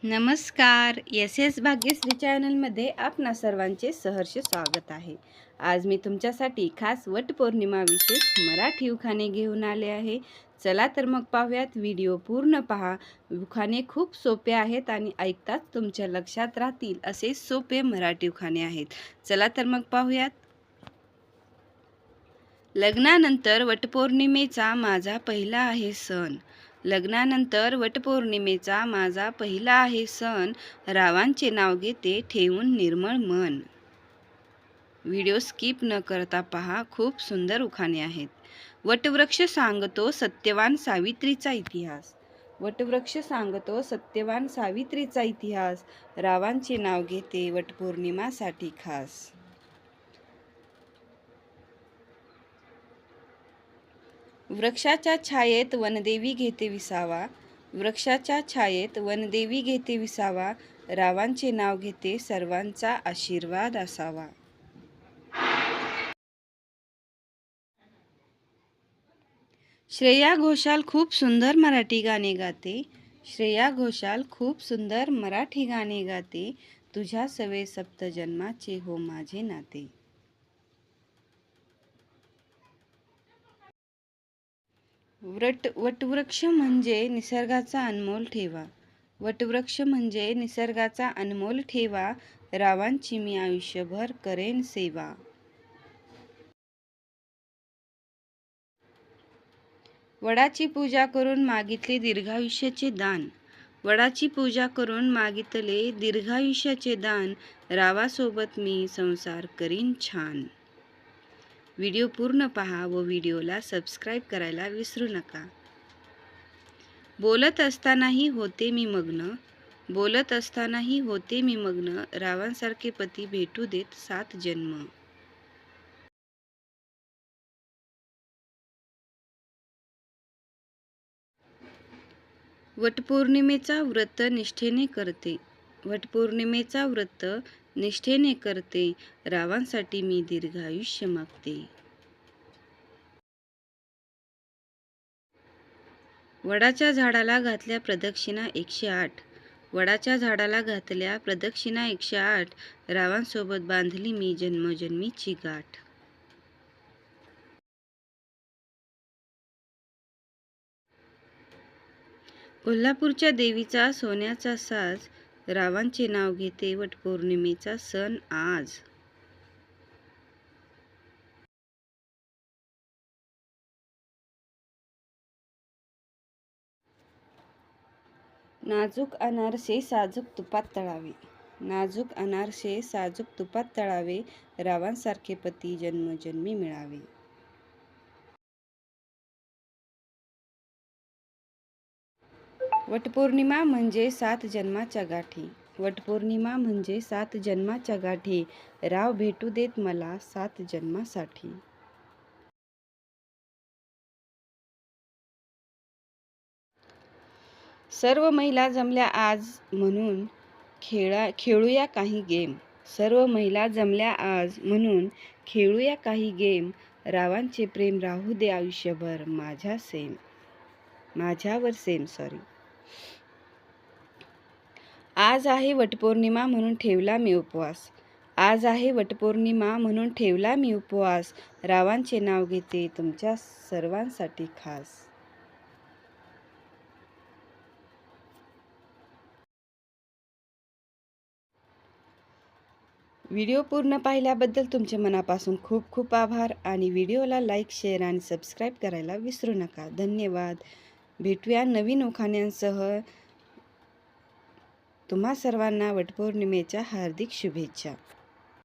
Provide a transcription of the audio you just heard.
नमस्कार. S S Bhagyashree चॅनलमध्ये आपणा सर्वांचे सहर्ष स्वागत आहे. आज मी तुमच्यासाठी खास वटपौर्णिमा विशेष मराठी उखाणे घेऊन आले आहे. चला तर मग पाहूयात. व्हिडिओ पूर्ण पहा. उखाणे खूप सोपे आहेत आणि ऐकताच तुमच्या लक्षात राहतील असे सोपे मराठी उखाणे आहेत. चला तर मग पाहूयात. लग्नानंतर वटपौर्णिमेचा माझा पहिला आहे सण. लग्नानंतर वटपौर्णिमेचा माझा पहिला आहे सण. रावांचे नाव घेते ठेवून निर्मळ मन. व्हिडिओ स्किप न करता पहा. खूप सुंदर उखाणे आहेत. वटवृक्ष सांगतो सत्यवान सावित्रीचा इतिहास. वटवृक्ष सांगतो सत्यवान सावित्रीचा इतिहास. रावांचे नाव घेते वटपौर्णिमासाठी खास. वृक्षाच्या छायेत वनदेवी घेते विसावा. वृक्षाच्या छायेत वनदेवी घेते विसावा. रावांचे नाव घेते सर्वांचा आशीर्वाद असावा. श्रेया घोषाल खूप सुंदर मराठी गाणे गाते. श्रेया घोषाल खूप सुंदर मराठी गाणे गाते. तुझ्या सवे सप्तजन्माचे हो माझे नाते. वटवृक्ष म्हणजे निसर्गाचा अनमोल ठेवा. वटवृक्ष म्हणजे निसर्गाचा अनमोल ठेवा. रावांची मी आयुष्यभर करेन सेवा. वडाची पूजा करून मागितले दीर्घायुष्याचे दान. वडाची पूजा करून मागितले दीर्घायुष्याचे दान. रावासोबत मी संसार करीन छान. व्हिडिओ पूर्ण पहा व व्हिडिओला सबस्क्राईब करायला विसरू नका. बोलत असतानाही होते मी मग्न. बोलत असतानाही होते मी मग्न. रावांसारखे पती भेटू देत 7 जन्म. वटपौर्णिमेचा व्रत निष्ठेने करते. वटपौर्णिमेचा व्रत निष्ठेने करते. रावांसाठी मी दीर्घायुष्य मागते. वडाच्या झाडाला घातल्या प्रदक्षिणा 108. वडाच्या झाडाला घातल्या प्रदक्षिणा 108. रावांसोबत बांधली मी जन्मोजन्मीची गाठ. कोल्हापूरच्या देवीचा सोन्याचा साज. रावांचे नाव घेते वटपौर्णिमेचा सण आज. नाजूक अनारसे साजूक तुपात तळावे. नाजूक अनारसे साजूक तुपात तळावे. रावांसारखे पती जन्मोजन्मी मिळावे. वटपौर्णिमा म्हणजे 7 जन्माच्या गाठी. वटपौर्णिमा म्हणजे 7 जन्माच्या गाठी. राव भेटू देत मला 7 जन्मासाठी. सर्व महिला जमल्या आज म्हणून खेळूया काही गेम. सर्व महिला जमल्या आज म्हणून खेळूया काही गेम. रावांचे प्रेम राहू दे आयुष्यभर माझ्यावर सेम. आज आहे वटपौर्णिमा म्हणून ठेवला मी उपवास. आज आहे वटपौर्णिमा म्हणून ठेवला मी उपवास. रावांचे नाव घेते तुमच्या सर्वांसाठी खास. व्हिडिओ पूर्ण पाहिल्याबद्दल तुमचे मनापासून खूप खूप आभार आणि व्हिडिओला लाईक, शेअर आणि सबस्क्राईब करायला विसरू नका. धन्यवाद. भेटूया नवीन उखाण्यांसह. तुम्हा सर्वांना वटपौर्णिमेच्या हार्दिक शुभेच्छा.